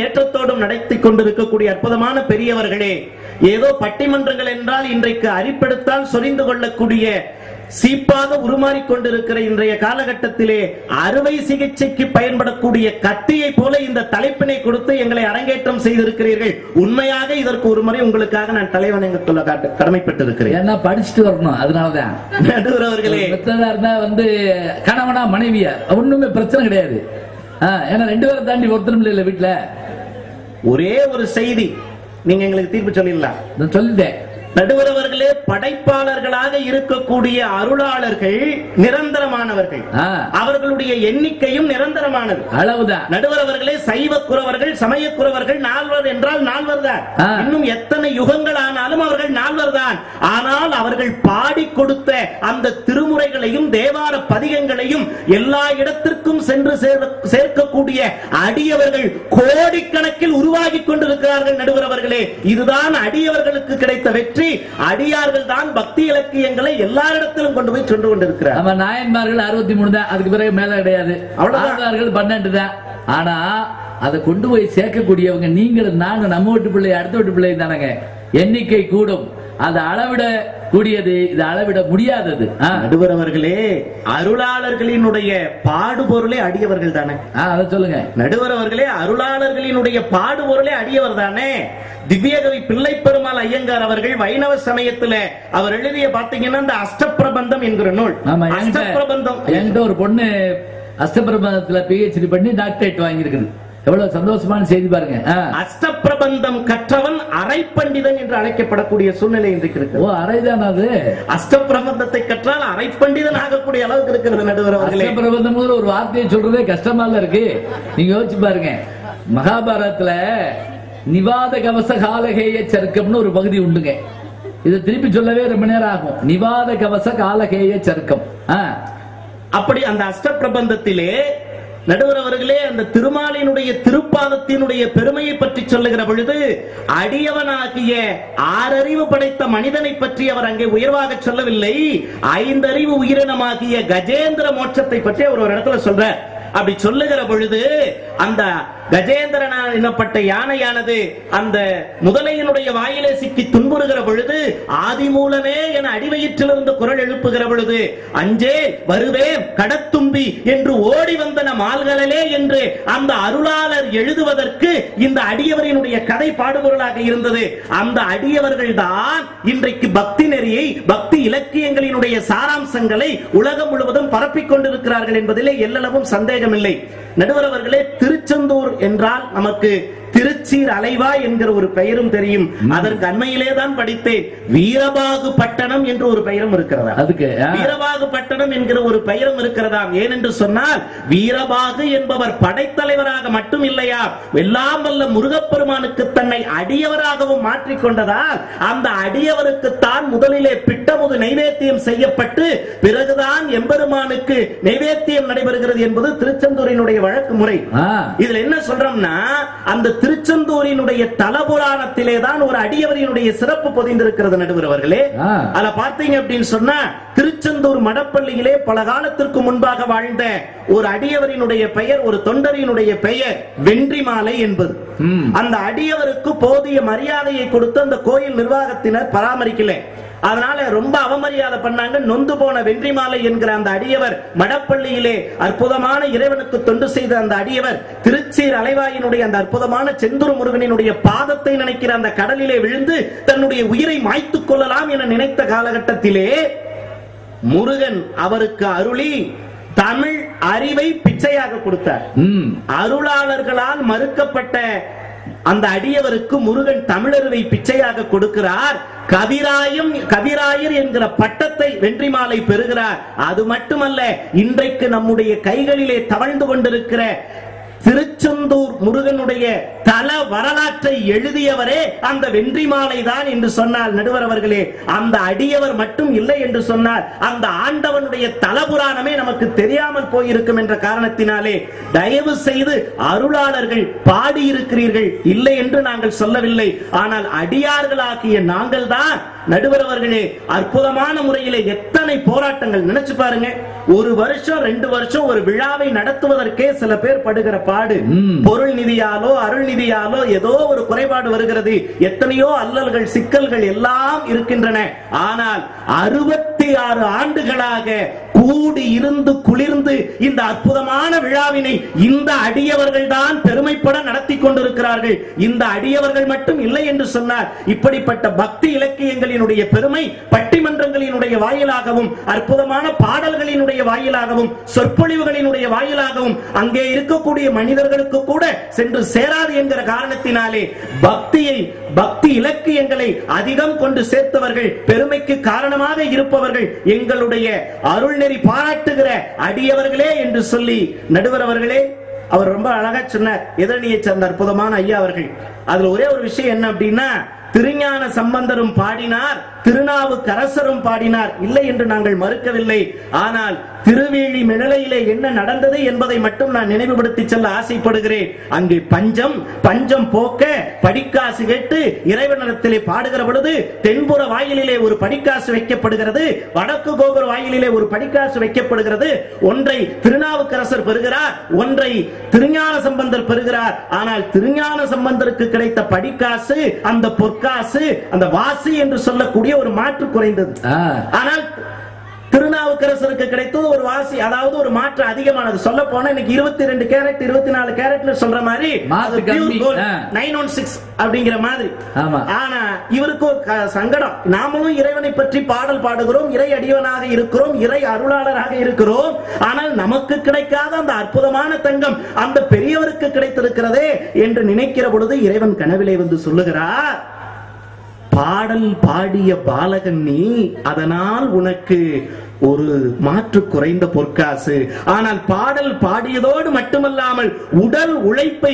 ஏற்றத்தோடும் நடத்தி கொண்டிருக்கக்கூடிய அற்புதமான பெரியவர்களே, ஏதோ பட்டிமன்றங்கள் என்றால் இன்றைக்கு அரிப்படுத்தால் சொரிந்து கொள்ளக்கூடிய சீப்பாக உருமாறிக் கொண்டிருக்கிற இன்றைய காலகட்டத்திலே அறுவை சிகிச்சைக்கு பயன்படக்கூடிய கத்தியை போல இந்த தலைப்பினை கொடுத்து எங்களை அரங்கேற்றம் செய்திருக்கிறீர்கள். உண்மையாக இதற்கு ஒரு முறை உங்களுக்காக நான் தலைவணங்க கடமைப்பட்டிருக்கிறேன். ஏன்னா படிச்சுட்டு வரணும், அதனாலதான். நடுவர் அவர்களே, வந்து கணவனா மனைவியா ஒண்ணுமே பிரச்சனை கிடையாது. ஏன்னா 2 பேரை தாண்டி ஒருத்தரும் இல்ல வீட்டுல. ஒரே ஒரு செய்தி நீங்க எங்களுக்கு தீர்ப்பு சொல்லிடலாம். சொல்லிட்டேன். நடுவர் அவர்களே, படைப்பாளர்களாக இருக்கக்கூடிய அருளாளர்கள் நிரந்தரமானவர்கள், அவர்களுடைய எண்ணிக்கையும் நிரந்தரமானது. அளவுதான். நடுவர் அவர்களே, சைவ குறவர்கள் சமய குறவர்கள் 4 என்றால் 4 தான். இன்னும் எத்தனை யுகங்கள் ஆனாலும் அவர்கள் 4 தான். ஆனால் அவர்கள் பாடி கொடுத்த அந்த திருமுறைகளையும் தேவார பதிகங்களையும் எல்லா இடத்திற்கும் சென்று சேர்க்கக்கூடிய அடியவர்கள் கோடிக்கணக்கில் உருவாகி கொண்டிருக்கிறார்கள். நடுவர் அவர்களே, இதுதான் அடியவர்களுக்கு கிடைத்த வெற்றி. அடியார்கள் தான் பக்தி இலக்கியங்களை எல்லா இடத்திலும் கொண்டு போய் சென்று கொண்டிருக்கிறார். நாயன்மார்கள் 63 தான், அதுக்கு பிறகு மேல கிடையாது. 12 தான். ஆனா அதை கொண்டு போய் சேர்க்கக்கூடியவங்க நீங்களும் நானும், நம்ம வீட்டு பிள்ளை அடுத்த வீட்டு பிள்ளை தானங்க. எண்ணிக்கை கூடும், அது அளவிட கூடியது, இது அளவிட முடியாதது. நடுவர் அவர்களே, அருளாளர்களினுடைய பாடுபொருளே அடியவர்கள் தானே. அதை சொல்லுங்க. நடுவர் அவர்களே, அருளாளர்களினுடைய பாடுபொருளே அடியவர் தானே. திவ்யகவி பிள்ளை பெருமாள் ஐயங்கார் அவர்கள் வைணவ சமயத்துல அவர் எழுதிய பாத்தீங்கன்னா இந்த அஷ்டப்பிரபந்தம் என்கிற நூல். அஷ்டப்பிரபந்தம் என்கிட்ட ஒரு பொண்ணு அஷ்டப்பிரபந்தத்துல PhD பண்ணி டாக்டரேட் வாங்கியிருக்குது. எவ்வளவு சந்தோஷமான செய்தி பாருங்க. அஷ்டப்பிரபந்தம் கற்றவன் அரை பண்டிதன் என்று அழைக்கப்படக்கூடிய சூழ்நிலை இன்றைக்கு இருக்கு. அரைதான் அது. அஷ்டப்பிரபந்தத்தை கற்றால் அரை பண்டிதன் ஆகக்கூடிய அளவுக்கு இருக்கிறது. நடுவர் அவர்களே, அஷ்டப்பிரபந்தம் ஒரு வார்த்தையை சொல்றதே கஷ்டமா இருக்கு. நீங்க யோசிச்சு பாருங்க. மகாபாரதத்துல நிவாத கவச காலகேய சருக்கம்னு ஒரு பகுதி உண்டுங்க. இதை திருப்பி சொல்லவே ரொம்ப நேரம் ஆகும். நிவாத கவச காலகேய சருக்கம். அப்படி அந்த அஷ்டப்பிரபந்தத்திலே நடுவர் அவர்களே, அந்த திருமாலினுடைய திருப்பாதத்தினுடைய பெருமையை பற்றி சொல்லுகிற பொழுது அடியவனாகிய 6 அறிவு படைத்த மனிதனை பற்றி அவர் அங்கே உயர்வாக சொல்லவில்லை. 5 அறிவு உயிரினமாகிய கஜேந்திர மோட்சத்தை பற்றி அவர் ஒரு இடத்துல சொல்றார். அப்படி சொல்லுகிற பொழுது அந்த கஜேந்திரனா எனப்பட்ட யானையானது அந்த முதலையினுடைய வாயிலே சிக்கி துன்புறுகிற பொழுது ஆதிமூலமே என அடிவயிற்றிலிருந்து குரல் எழுப்புகிற பொழுது அஞ்சே வருவேன் கடத்தும்பி என்று ஓடி வந்தன மால்களே என்று அந்த அருளாளர் எழுதுவதற்கு இந்த அடியவரினுடைய கதை பாடுபொருளாக இருந்தது. அந்த அடியவர்கள் தான் இன்றைக்கு பக்தி நெறியை, பக்தி இலக்கியங்களினுடைய சாராம்சங்களை உலகம் முழுவதும் பரப்பிக் கொண்டிருக்கிறார்கள் என்பதிலே எல்லளவும் சந்தேகமில்லை. நடுவர் அவர்களே, திருச்செந்தூர் என்றால் நமக்கு திருச்சீர் அலைவா என்கிற ஒரு பெயரும் தெரியும். அதற்கு அண்மையிலே தான் படித்தேன். வீரபாகு பட்டணம் என்று ஒரு பெயரும் இருக்கிறதா? அதுக்கு வீரபாகு பட்டணம் என்கிற ஒரு பெயரும் இருக்கிறதாம். ஏனென்று சொன்னால் வீரபாகு என்பவர் படைத்தலைவராக மட்டும் இல்லையா, எல்லாம் வல்ல முருகப்பெருமானுக்கு தன்னை அடியவராகவும் மாற்றிக்கொண்டதால் அந்த அடியவருக்குத்தான் முதலிலே பிட்டமுது நைவேத்தியம் செய்யப்பட்டு பிறகுதான் எம்பெருமானுக்கு நைவேத்தியம் நடைபெறுகிறது என்பது திருச்செந்தூரினுடைய வழக்கு முறை. இதுல என்ன சொல்றோம்னா, அந்த திருச்செந்தூரினுடைய தலபுராணத்திலே தான் ஒரு அடியவரினுடைய சிறப்பு பொதிந்திருக்கிறது. நடுவர் அவர்களே, அதுல பார்த்தீங்க அப்படின்னு சொன்னா திருச்செந்தூர் மடப்பள்ளியிலே பல காலத்திற்கு முன்பாக வாழ்ந்த ஒரு அடியவரினுடைய பெயர், ஒரு தொண்டரினுடைய பெயர் வென்றிமாலை என்பது. அந்த அடியவருக்கு போதிய மரியாதையை கொடுத்து அந்த கோயில் நிர்வாகத்தினர் பராமரிக்கல. அதனால ரொம்ப அவமரியாதை பண்ணாங்க. நொந்து போன வென்றிமாலை என்கிற அந்த அடியவர் மடப்பள்ளியிலே அற்புதமான இறைவனுக்கு தொண்டு செய்த அந்த அடியவர் திருச்சீர் அலைவாயினுடைய அந்த அற்புதமான செந்தூர் முருகனினுடைய பாதத்தை நினைக்கிற அந்த கடலிலே விழுந்து தன்னுடைய உயிரை மாய்த்துக் கொள்ளலாம் என நினைத்த காலகட்டத்திலே முருகன் அவருக்கு அருளி தமிழ் அறிவை பிச்சையாக கொடுத்தார். அருளாளர்களால் மறுக்கப்பட்ட அந்த அடியவருக்கு முருகன் தமிழறிவை பிச்சையாக கொடுக்கிறார். கவிராயர் என்கிற பட்டத்தை வென்றிமாலை பெறுகிறார். அது மட்டுமல்ல, இன்றைக்கு நம்முடைய கைகளிலே தவழ்ந்து கொண்டிருக்கிற திருச்செந்தூர் முருகனுடைய தல வரலாற்றை எழுதியவரே அந்த வென்றிமாலை தான் என்று சொன்னால் நடுவர் அவர்களே, அந்த அடியவர் மட்டும் இல்லை என்று சொன்னால் அந்த ஆண்டவனுடைய தலபுராணமே நமக்கு தெரியாமல் போயிருக்கும் என்ற காரணத்தினாலே தயவு செய்து அருளாளர்கள் பாடியிருக்கிறீர்கள் இல்லை என்று நாங்கள் சொல்லவில்லை. ஆனால் அடியார்களாகிய நாங்கள் தான் நடுவர் அவர்களே, அற்புதமான முறையிலே எத்தனை போராட்டங்கள் நினைச்சு பாருங்க. ஒரு வருஷம் 2 வருஷம் ஒரு விழாவை நடத்துவதற்கே சில பேர் படுகிற பாடு. பொருள் நிதியாலோ அருள் நிதியாலோ ஏதோ ஒரு குறைபாடு வருகிறது. எத்தனையோ அல்லல்கள் சிக்கல்கள் எல்லாம் இருக்கின்றன. ஆனால் 66 ஆண்டுகளாக கூடி இருந்து குளிர்ந்து இந்த அற்புதமான விழாவினை இந்த அடியவர்கள் தான் பெருமைப்பட நடத்தி கொண்டிருக்கிறார்கள். இந்த அடியவர்கள் மட்டும் இல்லை என்று சொன்னார். இப்படிப்பட்ட பக்தி இலக்கியங்களினுடைய பெருமை பட்டிமன்றங்களினுடைய வாயிலாகவும் அற்புதமான பாடல்களினுடைய வாயிலாகவும் சொற்பொழிவுகளினுடைய வாயிலாகவும் அங்கே இருக்கக்கூடிய மனிதர்களுக்கு கூட சென்று சேராது என்கிற காரணத்தினாலே பக்தி இலக்கியங்களை அதிகம் கொண்டு சேர்த்தவர்கள், பெருமைக்கு காரணமாக இருப்பவர்கள் எங்களுடைய அருள்நெறி பாராட்டுகிற அடியவர்களே என்று சொல்லி நடுவர் அவர்களே அவர் ரொம்ப அழகா சொன்னார். எதிரணியை சேர்ந்த அற்புதமான ஐயா அவர்கள். அதுல ஒரே ஒரு விஷயம் என்ன அப்படின்னா, திருஞான சம்பந்தரும் பாடினார், திருநாவுக்கரசரும் பாடினார், இல்லை என்று நாங்கள் மறுக்கவில்லை. ஆனால் திருவேலி மிளலையிலே என்ன நடந்தது என்பதை மட்டும் நான் நினைவுபடுத்தி செல்ல ஆசைப்படுகிறேன். அங்கே பஞ்சம் போக்க படிக்காசு கேட்டு இறைவனிடத்திலே பாடுகிற பொழுது தென்புற வாயிலிலே ஒரு படிக்காசு வைக்கப்படுகிறது, வடக்கு கோபுர வாயிலிலே ஒரு படிக்காசு வைக்கப்படுகிறது. ஒன்றை திருநாவுக்கரசர் பெறுகிறார், ஒன்றை திருஞான சம்பந்தர் பெறுகிறார். ஆனால் திருஞான சம்பந்தருக்கு கிடைத்த படிக்காசு, அந்த பொற்காசு, அந்த வாசி என்று சொல்லக்கூடிய ஒரு மாற்று குறைந்தது. ஆனால் திருநாவுக்கரசருக்கு கிடைத்தது ஒரு வாசி, அதாவது ஒரு மாற்று அதிகமானது. சொல்ல போனா இன்னைக்கு 22 கேரட் 24 கேரட்ல சொல்ற மாதிரி 916 அப்படிங்கிற மாதிரி. ஆனா இவருக்கு ஒரு சங்கடம். நாமளும் இறைவனை பற்றி பாடல் பாடுகிறோம், இறை அடியவனாக இருக்கிறோம், இறை அருளாளராக இருக்கிறோம். ஆனால் நமக்கு கிடைக்காத அந்த அற்புதமான தங்கம் அந்த பெரியவருக்கு கிடைத்திருக்கிறதே என்று நினைக்கிற பொழுது இறைவன் கனவிலே வந்து சொல்லுகிறார், பாடல் பாடிய பாலகன் நீ, அதனால் உனக்கு ஒரு மாற்று குறைந்த பொற்காசு. ஆனால் பாடல் பாடியதோடு மட்டுமல்லாமல் உடல் உழைப்பை